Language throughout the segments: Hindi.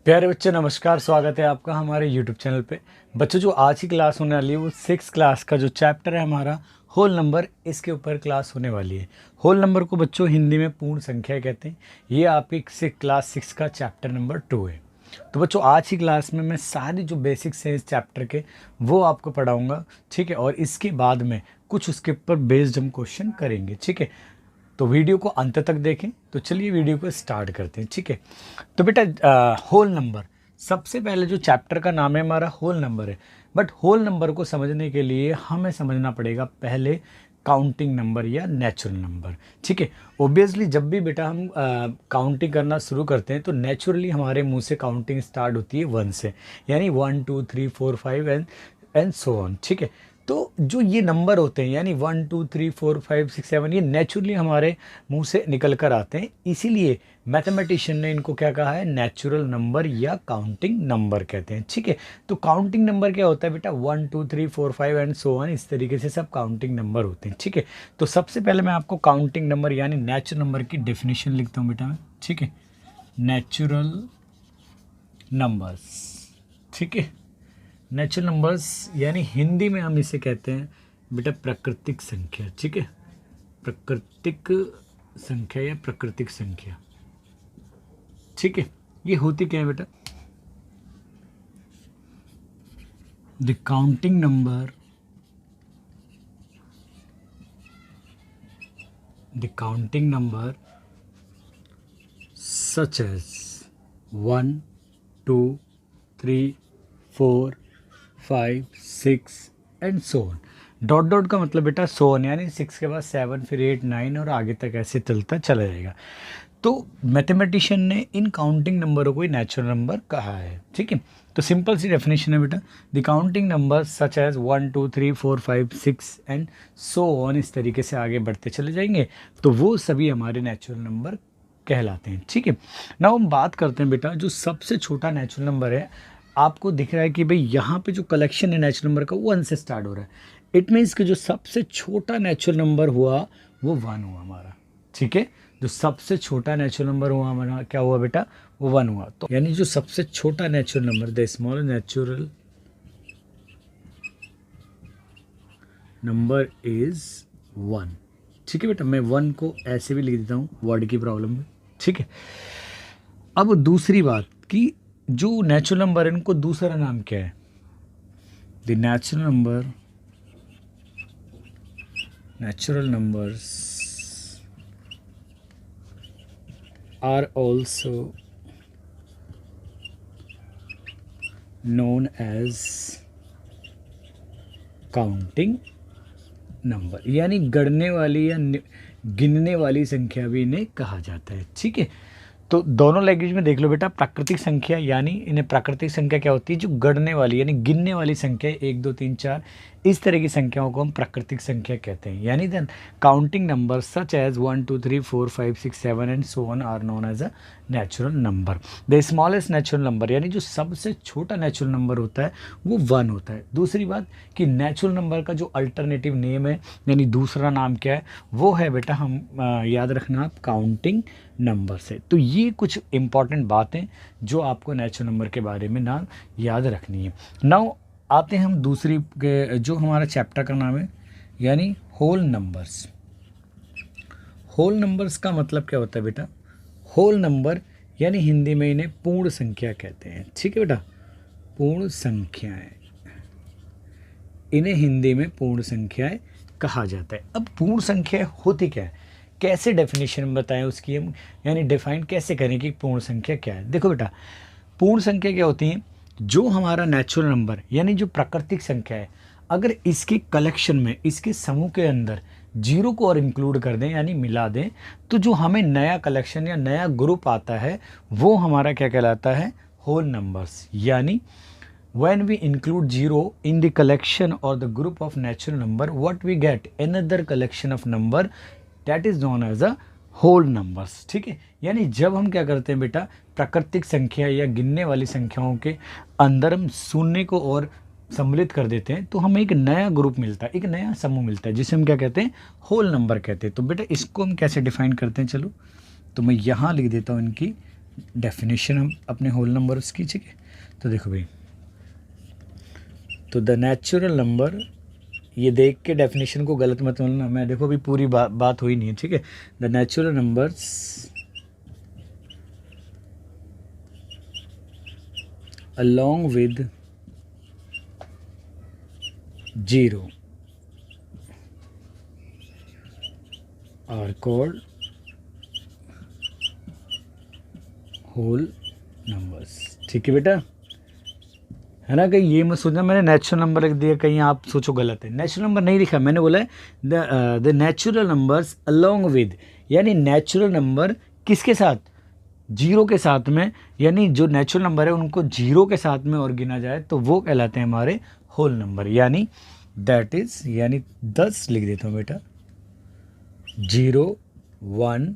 प्यारे बच्चों नमस्कार, स्वागत है आपका हमारे YouTube चैनल पे। बच्चों जो आज की क्लास होने वाली है वो 6 क्लास का जो चैप्टर है हमारा होल नंबर, इसके ऊपर क्लास होने वाली है। होल नंबर को बच्चों हिंदी में पूर्ण संख्या कहते हैं। ये आपकी क्लास 6 का चैप्टर नंबर 2 है। तो बच्चों आज की क्लास में मैं सारी जो बेसिक्स हैं इस चैप्टर के वो आपको पढ़ाऊँगा, ठीक है। और इसके बाद में कुछ उसके ऊपर बेस्ड हम क्वेश्चन करेंगे, ठीक है। तो वीडियो को अंत तक देखें। तो चलिए वीडियो को स्टार्ट करते हैं, ठीक है। तो बेटा होल नंबर, सबसे पहले जो चैप्टर का नाम है हमारा होल नंबर है। बट होल नंबर को समझने के लिए हमें समझना पड़ेगा पहले काउंटिंग नंबर या नेचुरल नंबर, ठीक है। ओबियसली जब भी बेटा हम काउंटिंग करना शुरू करते हैं तो नेचुरली हमारे मुंह से काउंटिंग स्टार्ट होती है 1 से, यानी 1 2 3 4 5 एंड सो ऑन, ठीक है। तो जो ये नंबर होते हैं यानी 1 2 3 4 5 6 7 ये नेचुरली हमारे मुंह से निकल कर आते हैं, इसीलिए मैथमेटिशियन ने इनको क्या कहा है, नेचुरल नंबर या काउंटिंग नंबर कहते हैं, ठीक है। तो काउंटिंग नंबर क्या होता है बेटा, 1 2 3 4 5 एंड सो ऑन, इस तरीके से सब काउंटिंग नंबर होते हैं, ठीक है। तो सबसे पहले मैं आपको काउंटिंग नंबर यानी नेचुरल नंबर की डेफिनेशन लिखता हूँ बेटा मैं, ठीक है। नेचुरल नंबर्स, ठीक है। नेचुरल नंबर्स यानी हिंदी में हम इसे कहते हैं बेटा प्राकृतिक संख्या, ठीक है। प्राकृतिक संख्या या प्राकृतिक संख्या, ठीक है। ये होती क्या है बेटा, the counting number, the counting number such as 1 2 3 4 5 6 and so on. Dot dot का मतलब बेटा सो ऑन, यानी 6 के बाद 7 फिर 8 9 और आगे तक ऐसे चलता चला जाएगा। तो मैथमेटिशियन ने इन काउंटिंग नंबरों को ही नेचुरल नंबर कहा है, ठीक है। तो सिंपल सी डेफिनेशन है बेटा, the counting number such as 1 2 3 4 5 6 and so on, इस तरीके से आगे बढ़ते चले जाएंगे तो वो सभी हमारे नेचुरल नंबर कहलाते हैं, ठीक है। नाउ हम बात करते हैं बेटा जो सबसे छोटा नेचुरल नंबर है। आपको दिख रहा है कि भाई यहाँ पे जो कलेक्शन है नेचुरल नंबर का वो 1 से स्टार्ट हो रहा है। इट मीन्स कि जो सबसे छोटा नेचुरल नंबर हुआ वो 1 हुआ हमारा, ठीक है। जो सबसे छोटा नेचुरल नंबर हुआ हमारा क्या हुआ बेटा, वो 1 हुआ। तो यानी जो सबसे छोटा natural number, the small natural number is 1, ठीक है बेटा। मैं 1 को ऐसे भी लिख देता हूँ वर्ड की प्रॉब्लम में, ठीक है। अब दूसरी बात कि जो नेचुरल नंबर है इनको दूसरा नाम क्या है, the natural numbers are also known as counting number, यानी गणने वाली या गिनने वाली संख्या भी इन्हें कहा जाता है, ठीक है। तो दोनों लैंग्वेज में देख लो बेटा, प्राकृतिक संख्या यानी इन्हें प्राकृतिक संख्या क्या होती है, जो गणने वाली यानी गिनने वाली संख्या 1 2 3 4 इस तरह की संख्याओं को हम प्राकृतिक संख्या कहते हैं। यानी then counting number such as 1 2 3 4 5 6 7 and so on are known as a natural number. The smallest natural number यानी जो सबसे छोटा नेचुरल नंबर होता है वो 1 होता है। दूसरी बात कि नेचुरल नंबर का जो अल्टरनेटिव नेम है यानी दूसरा नाम क्या है, वो है बेटा हम याद रखना आप काउंटिंग नंबर से। तो ये कुछ इंपॉर्टेंट बातें जो आपको नेचुरल नंबर के बारे में ना याद रखनी है। नाउ आते हैं हम दूसरी के, जो हमारा चैप्टर का नाम है यानी होल नंबर्स। होल नंबर्स का मतलब क्या होता है बेटा, होल नंबर यानी हिंदी में इन्हें पूर्ण संख्या कहते हैं, ठीक है बेटा। पूर्ण संख्याएं, इन्हें हिंदी में पूर्ण संख्याएं कहा जाता है। अब पूर्ण संख्या होती क्या है, कैसे डेफिनेशन बताएं उसकी हम, यानी डिफाइन कैसे करें कि पूर्ण संख्या क्या है। देखो बेटा, पूर्ण संख्या क्या होती है, जो हमारा नेचुरल नंबर यानी जो प्राकृतिक संख्या है, अगर इसके कलेक्शन में, इसके समूह के अंदर जीरो को और इंक्लूड कर दें यानी मिला दें, तो जो हमें नया कलेक्शन या नया ग्रुप आता है वो हमारा क्या कहलाता है, होल नंबर्स। यानी when we include zero in the collection or the group of natural number, what we get another collection of number that is known as a whole numbers, ठीक है। यानी जब हम क्या करते हैं बेटा, प्राकृतिक संख्या या गिनने वाली संख्याओं के अंदर हम शून्य को और सम्मिलित कर देते हैं तो हमें एक नया ग्रुप मिलता है, एक नया समूह मिलता है जिसे हम क्या कहते हैं, होल नंबर कहते हैं। तो बेटा इसको हम कैसे डिफाइन करते हैं, चलो तो मैं यहाँ लिख देता हूँ इनकी डेफिनेशन हम अपने होल नंबर उसकी, ठीक है। तो देखो भाई, तो द नेचुरल नंबर, ये देख के डेफिनेशन को गलत मत बोलना, मैं देखो अभी पूरी बात हुई नहीं है, ठीक है। The natural numbers along with 0 are called whole numbers, ठीक है बेटा, है ना। कहीं ये मत सोचना मैंने नेचुरल नंबर लिख दिया, कहीं आप सोचो गलत है, नेचुरल नंबर नहीं लिखा, मैंने बोला है the natural numbers along with, यानी नेचुरल नंबर किसके साथ, जीरो के साथ में, यानी जो नेचुरल नंबर है उनको जीरो के साथ में और गिना जाए तो वो कहलाते हैं हमारे होल नंबर, यानी दैट इज, यानी 10 लिख देता हूँ बेटा, 0 1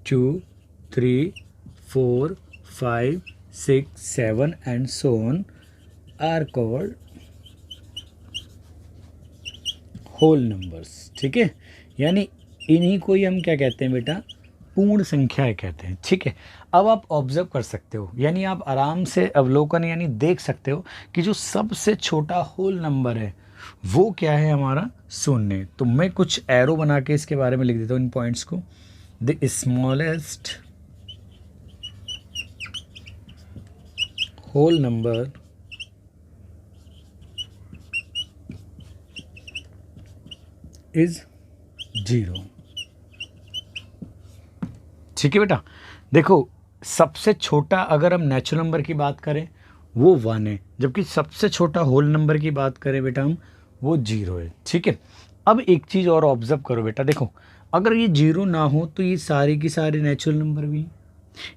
2 3 4 5 6 7 and so on are called whole numbers, ठीक है। यानी इन्हीं को ही हम क्या कहते हैं बेटा, पूर्ण संख्याएं कहते हैं, ठीक है। अब आप ऑब्जर्व कर सकते हो, यानी आप आराम से अवलोकन यानी देख सकते हो कि जो सबसे छोटा होल नंबर है वो क्या है हमारा, शून्य। तो मैं कुछ एरो बना के इसके बारे में लिख देता हूँ इन पॉइंट्स को। The smallest whole number is 0, ठीक है बेटा। देखो सबसे छोटा अगर हम नेचुरल नंबर की बात करें वो 1 है, जबकि सबसे छोटा होल नंबर की बात करें बेटा हम, वो 0 है, ठीक है। अब एक चीज़ और ऑब्जर्व करो बेटा, देखो अगर ये 0 ना हो तो ये सारे की सारे नेचुरल नंबर भी हैं,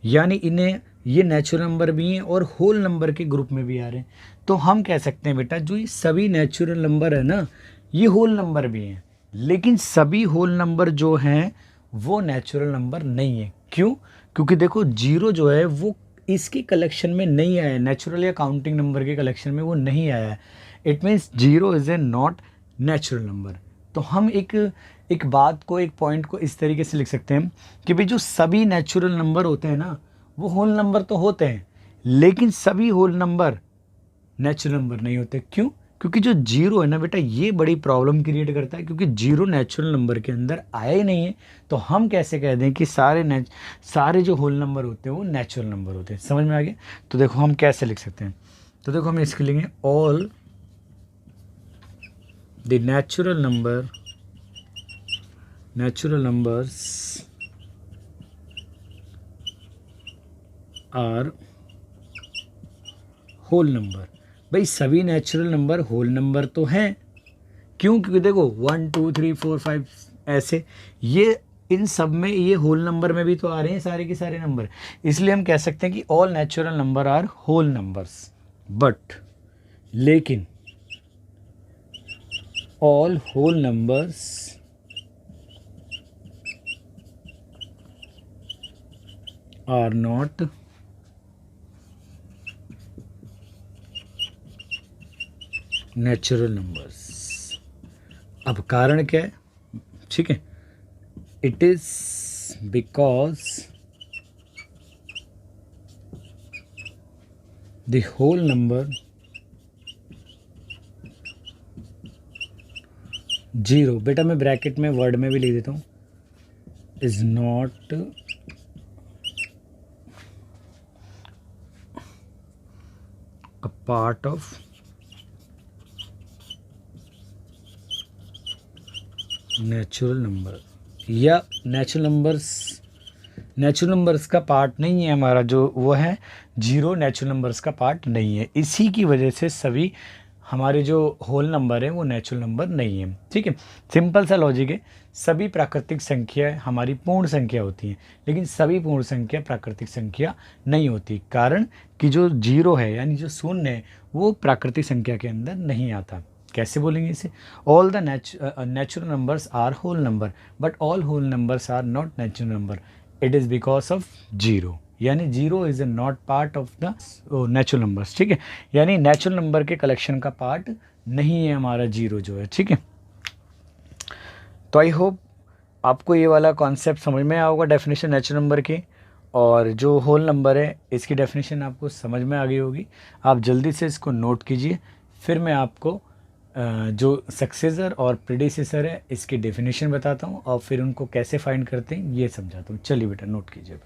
यानी इन्हें ये नेचुरल नंबर भी हैं और होल नंबर के ग्रुप में भी आ रहे हैं। तो हम कह सकते हैं बेटा जो ये सभी नेचुरल नंबर है ना, ये होल नंबर भी हैं, लेकिन सभी होल नंबर जो हैं वो नेचुरल नंबर नहीं है। क्यों? क्योंकि देखो 0 जो है वो इसके कलेक्शन में नहीं आया है, नेचुरल या काउंटिंग नंबर के कलेक्शन में वो नहीं आया है। It means 0 is a not natural number. तो हम एक बात को, एक पॉइंट को इस तरीके से लिख सकते हैं कि भाई जो सभी नेचुरल नंबर होते हैं ना वो होल नंबर तो होते हैं, लेकिन सभी होल नंबर नेचुरल नंबर नहीं होते। क्यों? क्योंकि जो 0 है ना बेटा, ये बड़ी प्रॉब्लम क्रिएट करता है, क्योंकि 0 नेचुरल नंबर के अंदर आया ही नहीं है। तो हम कैसे कह दें कि सारे जो होल नंबर होते हैं वो नेचुरल नंबर होते हैं? समझ में आ गया? तो देखो हम कैसे लिख सकते हैं, तो देखो हम इसके लिखेंगे all the natural numbers are whole number. भाई सभी नेचुरल नंबर होल नंबर तो हैं। क्यों? क्योंकि देखो 1 2 3 4 5 ऐसे, ये इन सब में ये होल नंबर में भी तो आ रहे हैं सारे के सारे नंबर, इसलिए हम कह सकते हैं कि all natural number are whole numbers. But लेकिन all whole numbers are not natural numbers. अब कारण क्या है? ठीक है, it is because the whole number 0, बेटा मैं ब्रैकेट में वर्ड में भी लिख देता हूँ, is not a part of natural नंबर, या नेचुरल नंबर्स का पार्ट नहीं है हमारा, जो वो है 0 नेचुरल नंबर्स का पार्ट नहीं है। इसी की वजह से सभी हमारे जो होल नंबर हैं वो नेचुरल नंबर नहीं है। ठीक है, सिंपल सा लॉजिक है। सभी प्राकृतिक संख्या हमारी पूर्ण संख्या होती हैं, लेकिन सभी पूर्ण संख्या प्राकृतिक संख्या नहीं होती, कारण कि जो 0 है यानी जो शून्य है वो प्राकृतिक संख्या के अंदर नहीं आता। कैसे बोलेंगे इसे? All the natural numbers are whole number but all whole numbers are not natural number, it is because of 0, यानी 0 is a not part of the natural numbers. ठीक है, यानी नेचुरल नंबर के कलेक्शन का पार्ट नहीं है हमारा 0 जो है। ठीक है, तो आई होप आपको ये वाला कॉन्सेप्ट समझ में आया होगा डेफिनेशन नेचुरल नंबर की। और जो होल नंबर है इसकी डेफिनेशन आपको समझ में आ गई होगी। आप जल्दी से इसको नोट कीजिए, फिर मैं आपको जो सक्सेसर और प्रेडिसेसर है इसकी डेफिनेशन बताता हूँ और फिर उनको कैसे फाइंड करते हैं ये समझाता हूँ। चलिए बेटा नोट कीजिए।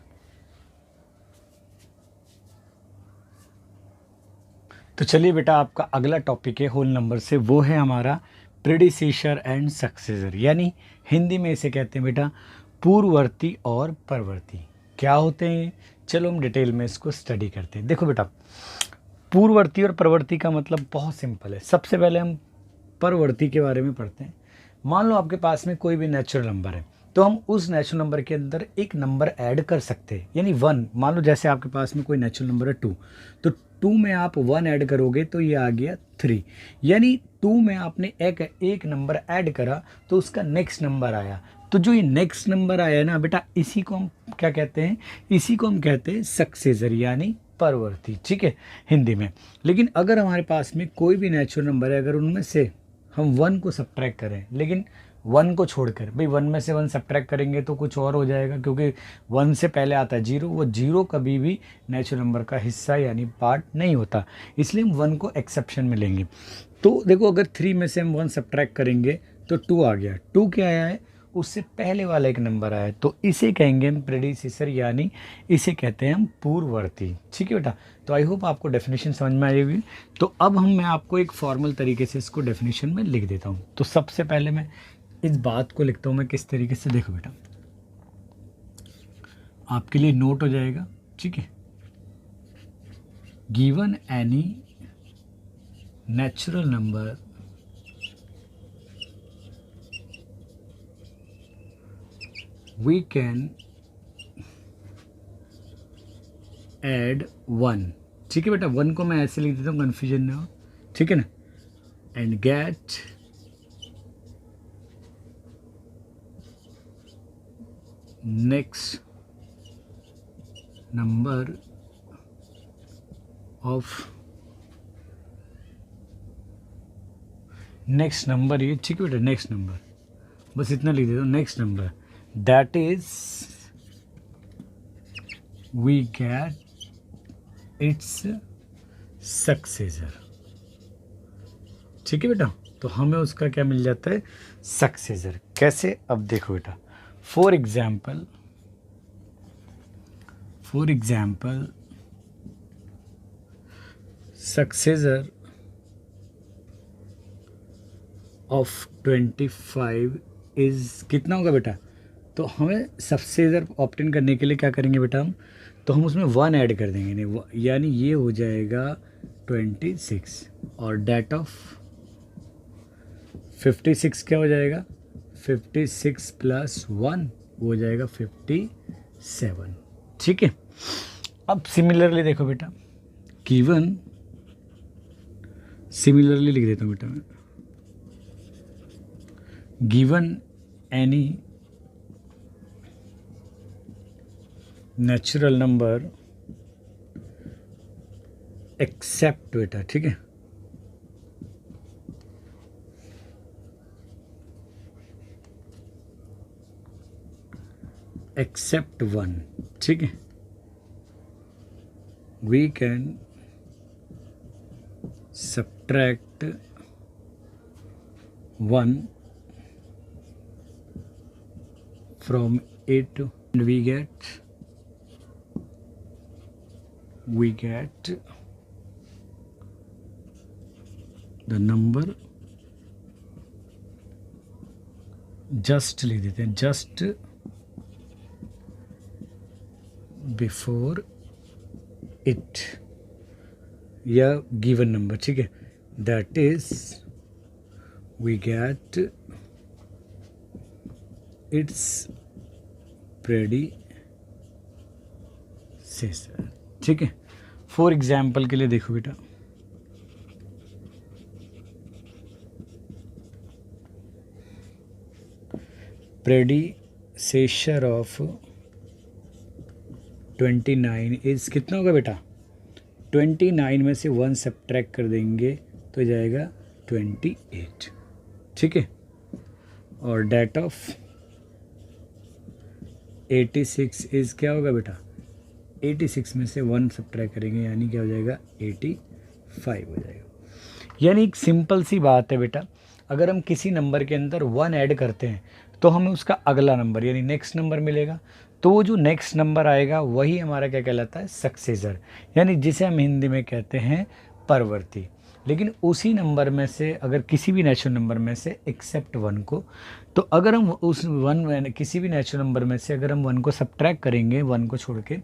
तो चलिए बेटा, आपका अगला टॉपिक है होल नंबर से, वो है हमारा प्रेडिसेसर एंड सक्सेसर, यानी हिंदी में इसे कहते हैं बेटा पूर्ववर्ती और परवर्ती। क्या होते हैं, चलो हम डिटेल में इसको स्टडी करते हैं। देखो बेटा, पूर्ववर्ती और परवर्ती का मतलब बहुत सिंपल है। सबसे पहले हम परवर्ती के बारे में पढ़ते हैं। मान लो आपके पास में कोई भी नेचुरल नंबर है, तो हम उस नेचुरल नंबर के अंदर एक नंबर ऐड कर सकते हैं, यानी वन। मान लो जैसे आपके पास में कोई नेचुरल नंबर है टू, तो टू में आप वन ऐड करोगे तो ये आ गया थ्री, यानी टू में आपने एक नंबर ऐड करा तो उसका नेक्स्ट नंबर आया। तो जो ये नेक्स्ट नंबर आया ना बेटा, इसी को हम क्या कहते हैं, इसी को हम कहते हैं सक्सेसर यानी परवर्ती, ठीक है, हिंदी में। लेकिन अगर हमारे पास में कोई भी नेचुरल नंबर है, अगर उनमें से हम वन को सब्ट्रैक्ट करें, लेकिन वन को छोड़कर, भाई वन में से वन सब्ट्रैक्ट करेंगे तो कुछ और हो जाएगा, क्योंकि वन से पहले आता है जीरो, वो जीरो कभी भी नेचुरल नंबर का हिस्सा यानी पार्ट नहीं होता, इसलिए हम वन को एक्सेप्शन में लेंगे। तो देखो, अगर थ्री में से हम वन सब्ट्रैक्ट करेंगे तो टू आ गया। टू क्या आया है, उससे पहले वाला एक नंबर आया है, तो इसे कहेंगे हम प्रेडिसेसर, यानी इसे कहते हैं हम पूर्ववर्ती, ठीक है बेटा। तो आई होप आपको डेफिनेशन समझ में आई होगी। तो अब मैं आपको एक फॉर्मल तरीके से इसको डेफिनेशन में लिख देता हूँ। तो सबसे पहले मैं इस बात को लिखता हूँ मैं किस तरीके से, देखो बेटा आपके लिए नोट हो जाएगा, ठीक है। Given any natural number we can add one, ठीक है बेटा। वन को मैं ऐसे लिख देता हूँ, कन्फ्यूजन ना हो, ठीक है ना। And get next number of, next number ये, ठीक है बेटा, नेक्स्ट नंबर, बस इतना लिख देता हूँ, next number that is we get its successor, ठीक है बेटा। तो हमें उसका क्या मिल जाता है, सक्सेसर। कैसे, अब देखो बेटा, for example successor of 25 is कितना होगा बेटा। तो हमें सक्सेसर ऑप्टेन करने के लिए क्या करेंगे बेटा हम, तो हम उसमें वन ऐड कर देंगे, नहीं यानी ये हो जाएगा 26, और डेट ऑफ 56 क्या हो जाएगा, 56 प्लस वन हो जाएगा 57, ठीक है। अब सिमिलरली देखो बेटा, गिवन, सिमिलरली लिख देता हूँ बेटा मैं, given any natural number except बेटा, ठीक है, एक्सेप्ट वन, ठीक है, we can subtract one from it, and we get the number, just लिख देते हैं, जस्ट बिफोर इट, या गिवन नंबर, ठीक है, that is we get its predecessor, ठीक है। फॉर एग्जाम्पल के लिए देखो बेटा, प्रेडिसेसर ऑफ 29 इज कितना होगा बेटा, 29 में से वन सब्ट्रैक्ट कर देंगे तो जाएगा 28, ठीक है। और डेट ऑफ 86 इज क्या होगा बेटा, 86 में से 1 सब्ट्रैक्ट करेंगे यानी क्या हो जाएगा 85 हो जाएगा। यानी एक सिंपल सी बात है बेटा, अगर हम किसी नंबर के अंदर 1 ऐड करते हैं तो हमें उसका अगला नंबर यानी नेक्स्ट नंबर मिलेगा, तो वो जो नेक्स्ट नंबर आएगा वही हमारा क्या कहलाता है, सक्सेसर, यानी जिसे हम हिंदी में कहते हैं परवर्ती। लेकिन उसी नंबर में से अगर किसी भी नेचुरल नंबर में से एक्सेप्ट 1 को, तो अगर हम उस 1 किसी भी नेचुरल नंबर में से अगर हम 1 को सब्ट्रैक्ट करेंगे 1 को छोड़ के,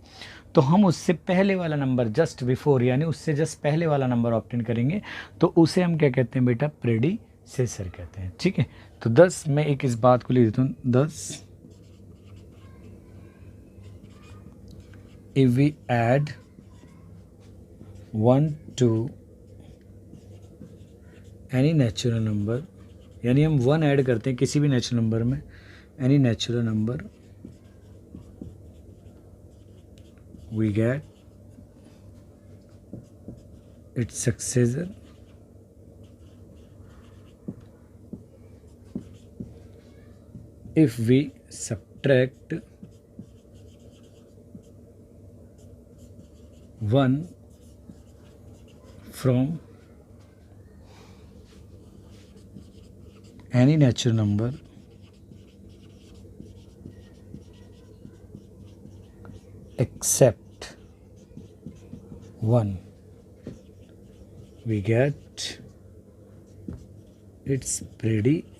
तो हम उससे पहले वाला नंबर जस्ट बिफोर यानी उससे जस्ट पहले वाला नंबर ऑब्टेन करेंगे, तो उसे हम क्या कहते हैं बेटा, प्रेडिसेसर कहते हैं। ठीक है, तो 10 मैं एक इस बात को लिख देता हूँ, 10 if we add 1 to any natural number, यानी हम 1 ऐड करते हैं किसी भी नेचुरल नंबर में, any natural number, we get its successor if we subtract 1 from any natural number except 1, we get its predecessor।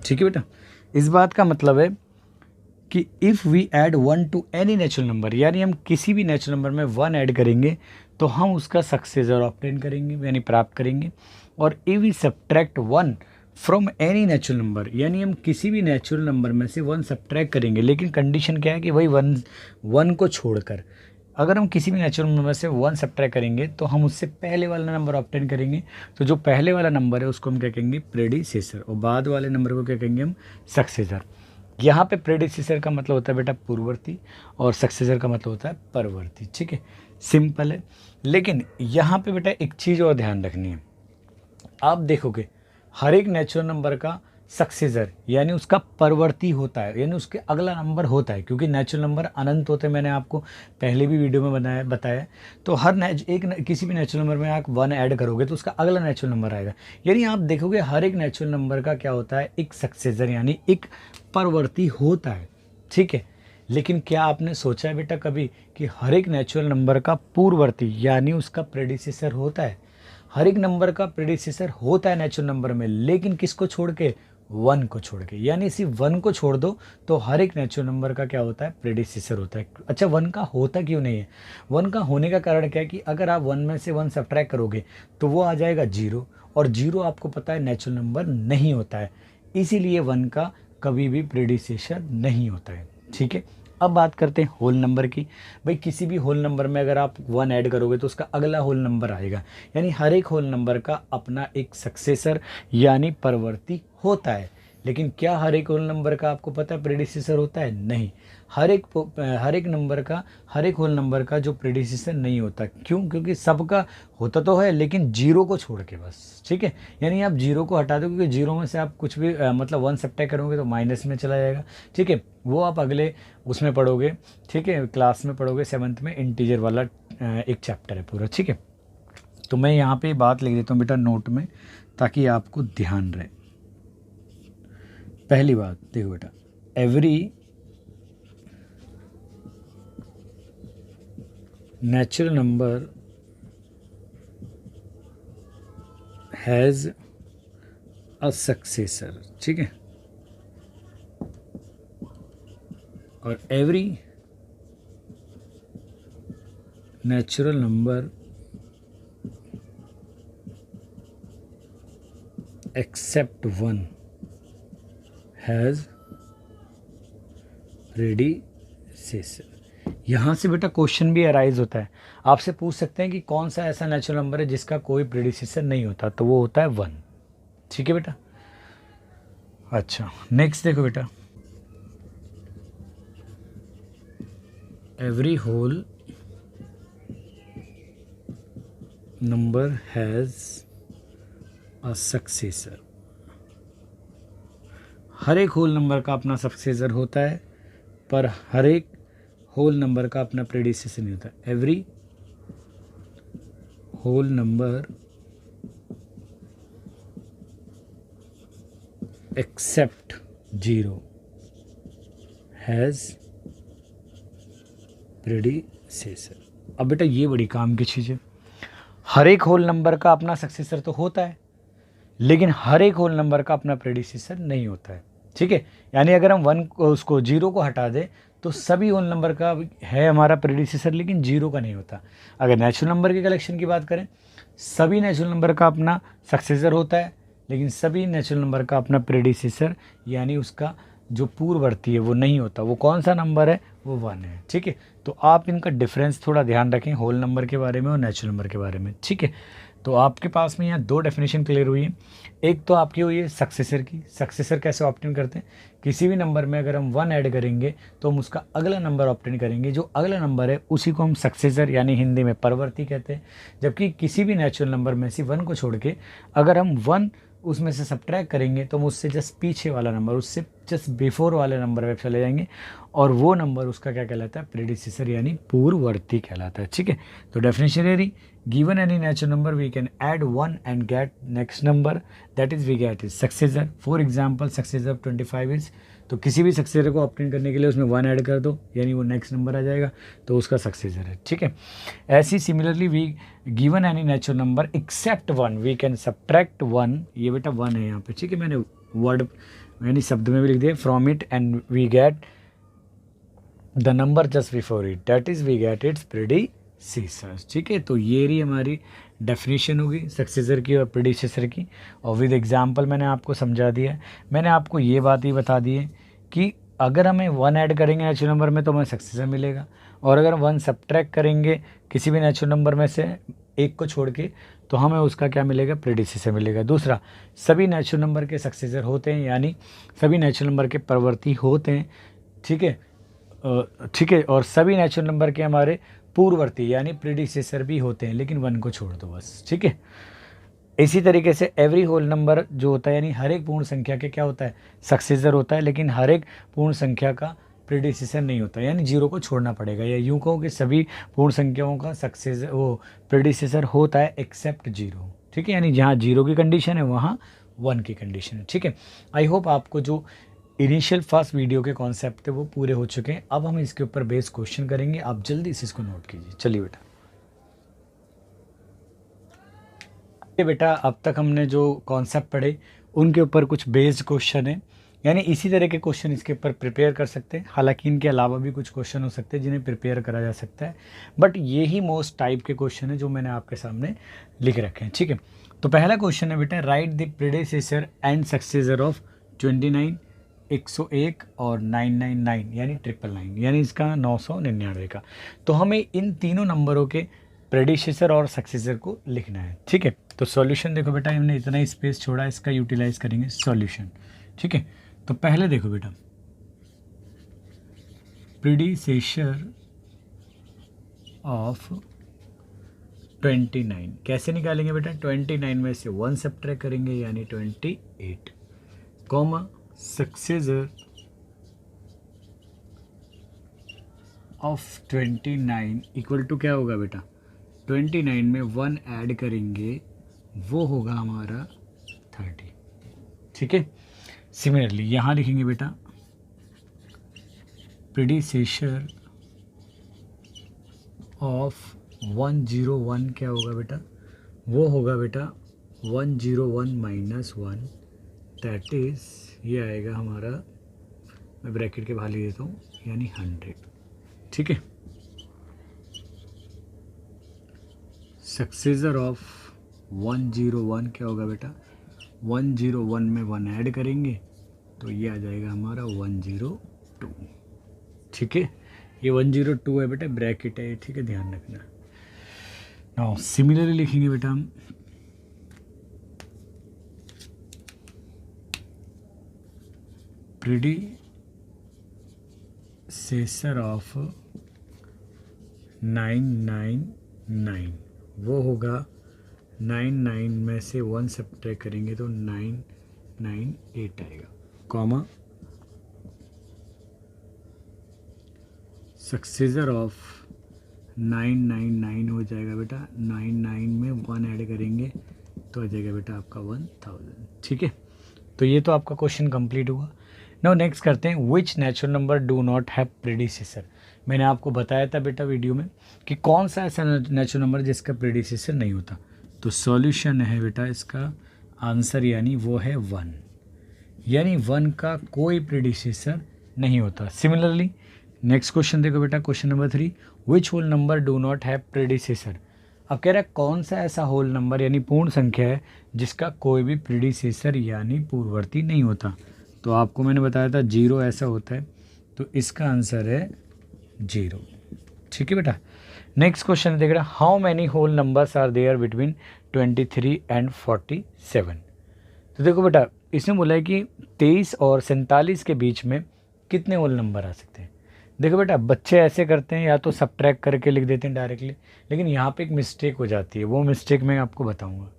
ठीक है बेटा, इस बात का मतलब है कि if we add 1 to any natural number, यानी हम किसी भी नेचुरल नंबर में 1 ऐड करेंगे तो हम उसका सक्सेसर ऑब्टेन करेंगे यानी प्राप्त करेंगे। और if we subtract 1 from any natural number, यानी हम किसी भी नेचुरल नंबर में से 1 सब्ट्रैक्ट करेंगे, लेकिन कंडीशन क्या है कि वही 1 को छोड़कर, अगर हम किसी भी नेचुरल नंबर से 1 सब्ट्रैक्ट करेंगे तो हम उससे पहले वाला नंबर ऑब्टेन करेंगे। तो जो पहले वाला नंबर है उसको हम क्या कहेंगे, प्रेडिसेसर, और बाद वाले नंबर को क्या कहेंगे हम, सक्सेसर। यहाँ पे प्रेडिसेसर का मतलब होता है बेटा पूर्ववर्ती और सक्सेसर का मतलब होता है परवर्ती। ठीक है, सिंपल है। लेकिन यहाँ पे बेटा एक चीज़ और ध्यान रखनी है, आप देखोगे हर एक नेचुरल नंबर का सक्सेसर यानी उसका परवर्ती होता है, यानी उसके अगला नंबर होता है, क्योंकि नेचुरल नंबर अनंत होते हैं, मैंने आपको पहले भी वीडियो में बताया। तो किसी भी नेचुरल नंबर में आप 1 ऐड करोगे तो उसका अगला नेचुरल नंबर आएगा, यानी आप देखोगे हर एक नेचुरल नंबर का क्या होता है, एक सक्सेसर यानी एक परवर्ती होता है। ठीक है, लेकिन क्या आपने सोचा है बेटा कभी कि हर एक नेचुरल नंबर का पूर्ववर्ती यानी उसका प्रेडिसेसर होता है? हर एक नंबर का प्रेडिसेसर होता है नेचुरल नंबर में, लेकिन किसको छोड़ के, 1 को छोड़ के, यानी सिर्फ 1 को छोड़ दो तो हर एक नेचुरल नंबर का क्या होता है, प्रेडिसेसर होता है। अच्छा, 1 का होता क्यों नहीं है? 1 का होने का कारण क्या है कि अगर आप 1 में से 1 सब्ट्रैक्ट करोगे तो वो आ जाएगा 0, और 0 आपको पता है नेचुरल नंबर नहीं होता है, इसीलिए 1 का कभी भी प्रेडिसेसर नहीं होता है। ठीक है, अब बात करते हैं होल नंबर की। भाई किसी भी होल नंबर में अगर आप 1 ऐड करोगे तो उसका अगला होल नंबर आएगा, यानी हर एक होल नंबर का अपना एक सक्सेसर यानी परवर्ती होता है। लेकिन क्या हर एक होल नंबर का आपको पता है प्रेडिसेसर होता है? नहीं, हर एक होल नंबर का जो प्रेडिसेसर नहीं होता। क्यों? क्योंकि सबका होता तो है लेकिन 0 को छोड़ के बस। ठीक है, यानी आप 0 को हटा दो, क्योंकि 0 में से आप कुछ भी मतलब 1 सब्ट्रैक्ट करोगे तो माइनस में चला जाएगा। ठीक है, वो आप अगले उसमें पढ़ोगे। ठीक है, क्लास में पढ़ोगे 7th में, इंटीजर वाला एक चैप्टर है पूरा। ठीक है, तो मैं यहाँ पे बात लिख देता हूँ बेटा नोट में, ताकि आपको ध्यान रहे। पहली बात देखो बेटा, every natural number has a successor. ठीक है, और every natural number except 1 has predecessor. यहाँ से बेटा क्वेश्चन भी अराइज होता है, आपसे पूछ सकते हैं कि कौन सा ऐसा नेचुरल नंबर है जिसका कोई प्रेडिसेसर नहीं होता, तो वो होता है 1। ठीक है बेटा, अच्छा नेक्स्ट देखो बेटा, every whole number has a successor. हर एक होल नंबर का अपना सक्सेसर होता है, पर हर एक होल नंबर का अपना प्रेडिसेसर नहीं होता। Every whole number except 0 has predecessor. अब बेटा ये बड़ी काम की चीज़ है, हर एक होल नंबर का अपना सक्सेसर तो होता है, लेकिन हर एक होल नंबर का अपना प्रेडिसेसर नहीं होता है। ठीक है, यानी अगर हम 1 को उसको 0 को हटा दें तो सभी होल नंबर का है हमारा प्रेडिसेसर, लेकिन 0 का नहीं होता। अगर नेचुरल नंबर के कलेक्शन की बात करें, सभी नेचुरल नंबर का अपना सक्सेसर होता है, लेकिन सभी नेचुरल नंबर का अपना प्रेडिसेसर यानी उसका जो पूर्ववर्ती है वो नहीं होता। वो कौन सा नंबर है? वो 1 है। ठीक है, तो आप इनका डिफरेंस थोड़ा ध्यान रखें, होल नंबर के बारे में और नेचुरल नंबर के बारे में। ठीक है, तो आपके पास में यहाँ 2 डेफिनेशन क्लियर हुई है। एक तो आपकी हुई है सक्सेसर की। सक्सेसर कैसे ऑप्टेन करते हैं? किसी भी नंबर में अगर हम 1 ऐड करेंगे तो हम उसका अगला नंबर ऑप्टेन करेंगे, जो अगला नंबर है उसी को हम सक्सेसर यानी हिंदी में परवर्ती कहते हैं। जबकि किसी भी नेचुरल नंबर में से 1 को छोड़ के अगर हम 1 उसमें से सब्ट्रैक्ट करेंगे तो हम उससे जस्ट पीछे वाला नंबर, उससे जस्ट बिफोर वाले नंबर पे चले जाएंगे, और वो नंबर उसका क्या कहलाता है? प्रेडिसेसर यानी पूर्ववर्ती कहलाता है। ठीक है, तो डेफिनेशन है रही, given any natural number we can add 1 and get next number, that is we get is successor. For example successor of 25 is, तो किसी भी सक्सेसर को ऑप्टेन करने के लिए उसमें 1 ऐड कर दो यानी वो नेक्स्ट नंबर आ जाएगा, तो उसका सक्सेसर है। ठीक है, ऐसी similarly we given any natural number except 1 we can subtract 1, ये बेटा 1 है यहाँ पे। ठीक है, मैंने वर्ड यानी शब्द में भी लिख दिया, from it and we get the number just before it, that is we get its predecessor. ठीक है, तो ये रही हमारी डेफिनेशन होगी सक्सेसर की और प्रेडिसेसर की, और विद एग्जांपल मैंने आपको समझा दिया है। मैंने आपको ये बात ही बता दी है कि अगर हमें 1 ऐड करेंगे नेचुरल नंबर में तो हमें सक्सेसर मिलेगा, और अगर 1 सब्ट्रैक्ट करेंगे किसी भी नेचुरल नंबर में से एक को छोड़ के तो हमें उसका क्या मिलेगा? प्रेडिसेसर मिलेगा। दूसरा, सभी नेचुरल नंबर के सक्सेसर होते हैं, यानी सभी नेचुरल नंबर के परवर्ती होते हैं। ठीक है, ठीक है, और सभी नेचुरल नंबर के हमारे पूर्ववर्ती यानी प्रेडिसेसर भी होते हैं, लेकिन 1 को छोड़ दो बस। ठीक है, इसी तरीके से एवरी होल नंबर जो होता है यानी हर एक पूर्ण संख्या के क्या होता है? सक्सेसर होता है, लेकिन हर एक पूर्ण संख्या का प्रेडिसेसर नहीं होता, यानी 0 को छोड़ना पड़ेगा। या यूँ कहो कि सभी पूर्ण संख्याओं का सक्सेसर वो प्रेडिसेसर होता है एक्सेप्ट 0। ठीक है, यानी जहाँ 0 की कंडीशन है वहाँ 1 की कंडीशन है। ठीक है, आई होप आपको जो इनिशियल फर्स्ट वीडियो के कॉन्सेप्ट थे वो पूरे हो चुके हैं। अब हम इसके ऊपर बेस क्वेश्चन करेंगे, आप जल्दी से इसको नोट कीजिए। चलिए बेटा, ये बेटा अब तक हमने जो कॉन्सेप्ट पढ़े उनके ऊपर कुछ बेस्ड क्वेश्चन है, यानी इसी तरह के क्वेश्चन इसके ऊपर प्रिपेयर कर सकते हैं। हालांकि इनके अलावा भी कुछ क्वेश्चन हो सकते हैं जिन्हें प्रिपेयर करा जा सकता है, बट ये ही मोस्ट टाइप के क्वेश्चन है जो मैंने आपके सामने लिख रखे हैं। ठीक है, तो पहला क्वेश्चन है बेटा, right the predecessor and successor of 29, 101 और 999 यानी 999 यानी इसका 999 का। तो हमें इन तीनों नंबरों के प्रेडिसेसर और सक्सेसर को लिखना है। ठीक है, तो सॉल्यूशन देखो बेटा, हमने इतना ही स्पेस छोड़ा, इसका यूटिलाइज करेंगे सॉल्यूशन। ठीक है, तो पहले देखो बेटा, प्रेडिसेसर ऑफ 29 कैसे निकालेंगे बेटा? 29 में से 1 सब्ट्रैक्ट करेंगे यानी 28, comma successor of 29 equal to क्या होगा बेटा? 29 में 1 ऐड करेंगे वो होगा हमारा 30। ठीक है, सिमिलरली यहाँ लिखेंगे बेटा, प्रेडिसेसर ऑफ 101 क्या होगा बेटा? वो होगा बेटा 101 माइनस 1, दैट इज़ ये आएगा हमारा, मैं ब्रैकेट के बाहर ले देता हूँ, यानी 100। ठीक है, सक्सेसर ऑफ 101 क्या होगा बेटा? 101 में 1 ऐड करेंगे तो ये आ जाएगा हमारा 102। ठीक है, ये 102 है बेटा, ब्रैकेट है। ठीक है, ध्यान रखना। नाउ सिमिलरली लिखेंगे बेटा हम प्रेडिसेसर ऑफ 999, वो होगा 99 में से 1 सब्ट्रैक्ट करेंगे तो 998 आएगा। कॉमा सक्सेसर ऑफ 999 हो जाएगा बेटा, 99 में 1 ऐड करेंगे तो आ जाएगा बेटा आपका 1000। ठीक है, तो ये तो आपका क्वेश्चन कंप्लीट हुआ। नाउ नेक्स्ट करते हैं, विच natural number do not have predecessor. मैंने आपको बताया था बेटा वीडियो में कि कौन सा ऐसा नेचुरल नंबर जिसका प्रीडिसेसर नहीं होता। तो सॉल्यूशन है बेटा इसका आंसर, यानी वो है 1, यानी 1 का कोई प्रीडिसेसर नहीं होता। सिमिलरली नेक्स्ट क्वेश्चन देखो बेटा, question number 3, which whole number do not have predecessor. अब कह रहा है कौन सा ऐसा होल नंबर यानी पूर्ण संख्या है जिसका कोई भी प्रीडिसेसर यानी पूर्ववर्ती नहीं होता। तो आपको मैंने बताया था 0 ऐसा होता है, तो इसका आंसर है 0। ठीक है बेटा, नेक्स्ट क्वेश्चन देख रहा, how many whole numbers are there between 23 and 47। तो देखो बेटा इसने बोला है कि 23 और 47 के बीच में कितने होल नंबर आ सकते हैं। देखो बेटा बच्चे ऐसे करते हैं, या तो सब्ट्रैक्ट करके लिख देते हैं डायरेक्टली, लेकिन यहाँ पे एक मिस्टेक हो जाती है, वो मिस्टेक मैं आपको बताऊंगा।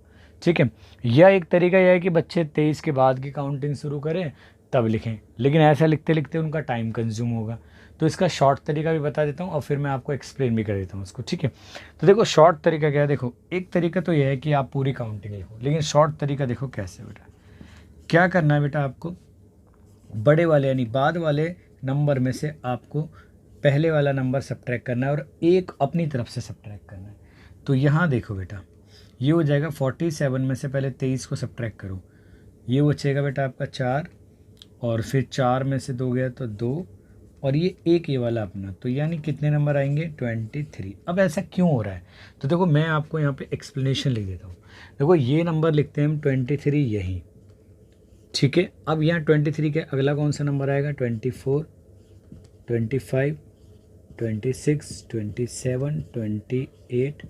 ठीक है, या एक तरीका यह है कि बच्चे 23 के बाद की काउंटिंग शुरू करें तब लिखें, लेकिन ऐसा लिखते लिखते उनका टाइम कंज्यूम होगा। तो इसका शॉर्ट तरीका भी बता देता हूँ और फिर मैं आपको एक्सप्लेन भी कर देता हूँ उसको। ठीक है, तो देखो शॉर्ट तरीका क्या है, देखो एक तरीका तो यह है कि आप पूरी काउंटिंग लिखो, लेकिन शॉर्ट तरीका देखो कैसे बेटा। क्या करना है बेटा, आपको बड़े वाले यानी बाद वाले नंबर में से आपको पहले वाला नंबर सब्ट्रैक्ट करना है और एक अपनी तरफ से सब्ट्रैक्ट करना है। तो यहाँ देखो बेटा ये हो जाएगा 47 में से पहले 23 को सब्ट्रैक्ट करो, ये बचेगा बेटा आपका 4, और फिर 4 में से 2 गया तो 2, और ये एक ये वाला अपना, तो यानी कितने नंबर आएंगे 23। अब ऐसा क्यों हो रहा है, तो देखो मैं आपको यहाँ पे एक्सप्लेनेशन लिख देता हूँ। देखो ये नंबर लिखते हैं हम 23 यहीं। ठीक है, अब यहाँ 23 के अगला कौन सा नंबर आएगा 24, 25, 26, 27, 28,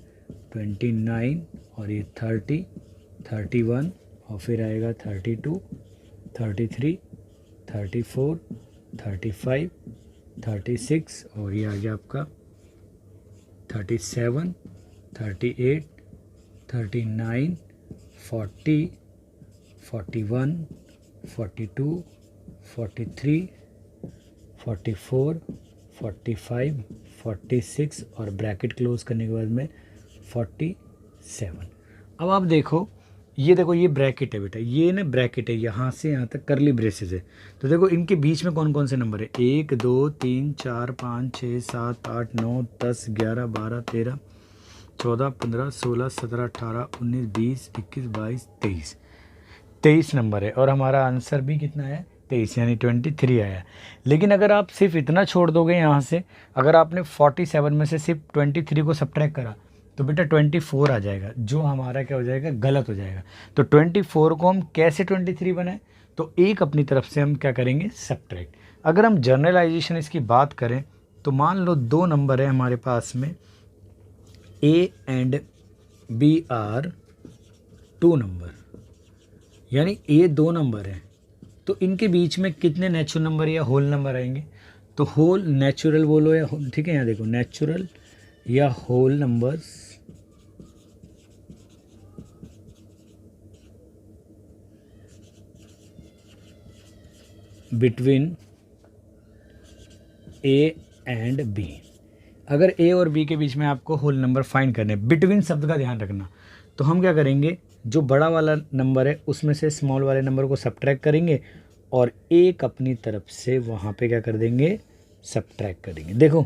29 और ये 30, 31 और फिर आएगा 32, 33, 34, 35, 36 और ये आ गया आपका 37, 38, 39, 40, 41, 42, 43, 44, 45, 46 और ब्रैकेट क्लोज करने के बाद में 47। अब आप देखो ये देखो ये ब्रैकेट है बेटा, ये ना ब्रैकेट है, यहाँ से यहाँ तक करली ब्रेसेस है। तो देखो इनके बीच में कौन कौन से नंबर है 1 2 3 4 5 6 7 8 9 10 11 12 13 14 15 16 17 18 19 20 21 22 23, 23 नंबर है और हमारा आंसर भी कितना है 23 यानी 23 आया। लेकिन अगर आप सिर्फ इतना छोड़ दोगे यहाँ से, अगर आपने 47 में से सिर्फ 23 को सब्ट्रैक्ट करा तो बेटा 24 आ जाएगा, जो हमारा क्या हो जाएगा गलत हो जाएगा। तो 24 को हम कैसे 23 बनाए, तो एक अपनी तरफ से हम क्या करेंगे सब्ट्रैक्ट। अगर हम जनरलाइजेशन इसकी बात करें तो मान लो 2 नंबर है हमारे पास में, A and B are 2 number, यानी A 2 नंबर है, तो इनके बीच में कितने नेचुरल नंबर या होल नंबर आएंगे। तो होल नेचुरल बोलो या ठीक है, यहाँ देखो नेचुरल या whole numbers between A and B। अगर A और B के बीच में आपको होल नंबर फाइंड करने, बिटवीन शब्द का ध्यान रखना, तो हम क्या करेंगे जो बड़ा वाला नंबर है उसमें से स्मॉल वाले नंबर को सब्ट्रैक्ट करेंगे और एक अपनी तरफ से वहाँ पे क्या कर देंगे सब्ट्रैक्ट करेंगे। देखो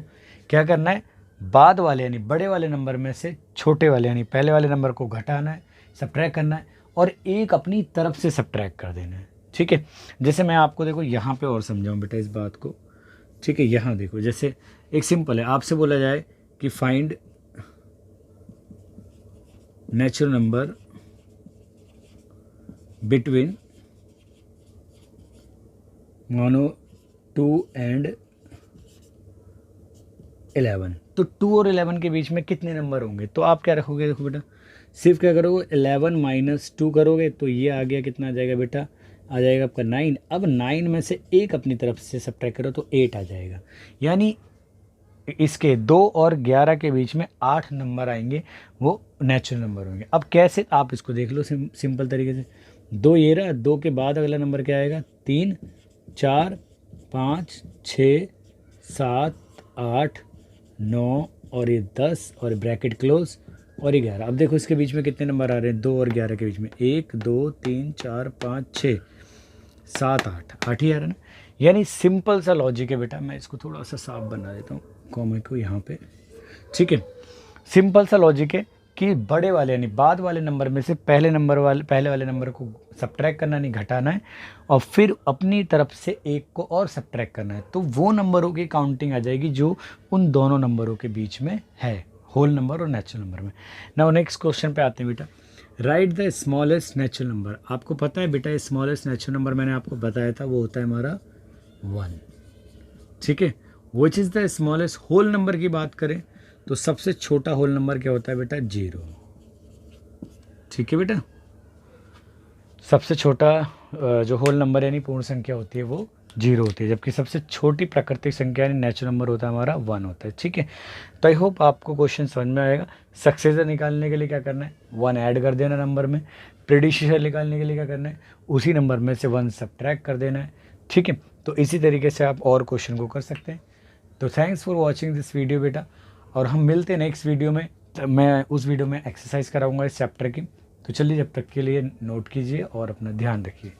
क्या करना है, बाद वाले यानी बड़े वाले नंबर में से छोटे वाले यानी पहले वाले नंबर को घटाना है, सब्ट्रैक्ट करना है और एक अपनी तरफ से सब्ट्रैक्ट कर देना है। ठीक है, जैसे मैं आपको देखो यहाँ पे और समझाऊँ बेटा इस बात को। ठीक है, यहाँ देखो जैसे एक सिंपल है, आपसे बोला जाए कि फाइंड नेचुरल नंबर बिटवीन मानो 2 एंड 11, तो 2 और 11 के बीच में कितने नंबर होंगे, तो आप क्या रखोगे, देखो बेटा सिर्फ क्या करोगे 11 माइनस 2 करोगे तो ये आ गया कितना आ जाएगा बेटा, आ जाएगा आपका 9। अब 9 में से एक अपनी तरफ से सब्ट्रैक्ट करो तो 8 आ जाएगा, यानी इसके 2 और 11 के बीच में 8 नंबर आएंगे, वो नेचुरल नंबर होंगे। अब कैसे आप इसको देख लो सिंपल तरीके से, 2 ये रहा, 2 के बाद अगला नंबर क्या आएगा 3, 4, 5, 6, 7, 8, 9 और ये 10 और ब्रैकेट क्लोज और ये 11। अब देखो इसके बीच में कितने नंबर आ रहे हैं, 2 और 11 के बीच में, 1, 2, 3, 4, 5, 6, 7, 8 ही आ रहा है ना। यानी सिंपल सा लॉजिक है बेटा। मैं इसको थोड़ा सा साफ बना देता हूँ कॉमा को यहाँ पे, ठीक है। सिंपल सा लॉजिक है कि बड़े वाले यानी बाद वाले नंबर में से पहले वाले नंबर को सब्ट्रैक्ट करना, नहीं घटाना है, और फिर अपनी तरफ से एक को और सब्ट्रैक्ट करना है, तो वो नंबरों की काउंटिंग आ जाएगी जो उन दोनों नंबरों के बीच में है, होल नंबर और नेचुरल नंबर में। नाउ नेक्स्ट क्वेश्चन पे आते हैं बेटा। Right the smallest natural number. आपको पता है बेटा स्मॉलेस्ट नेचुरल नंबर मैंने आपको बताया था वो होता है हमारा 1, ठीक है। Which is the smallest whole number की बात करें तो सबसे छोटा होल नंबर क्या होता है बेटा, 0, ठीक है बेटा। सबसे छोटा जो होल नंबर यानी पूर्ण संख्या होती है वो 0 होती है, जबकि सबसे छोटी प्राकृतिक संख्या यानी नेचुरल नंबर होता है हमारा 1 होता है, ठीक है। तो आई होप आपको क्वेश्चन समझ में आएगा। सक्सेसर निकालने के लिए क्या करना है, 1 ऐड कर देना नंबर में। प्रेडिसेसर निकालने के लिए क्या करना है, उसी नंबर में से 1 सब्ट्रैक्ट कर देना है, ठीक है। तो इसी तरीके से आप और क्वेश्चन को कर सकते हैं। तो thanks for watching this video बेटा, और हम मिलते हैं नेक्स्ट वीडियो में। मैं उस वीडियो में एक्सरसाइज कराऊंगा इस चैप्टर की। तो चलिए जब तक के लिए नोट कीजिए और अपना ध्यान रखिए।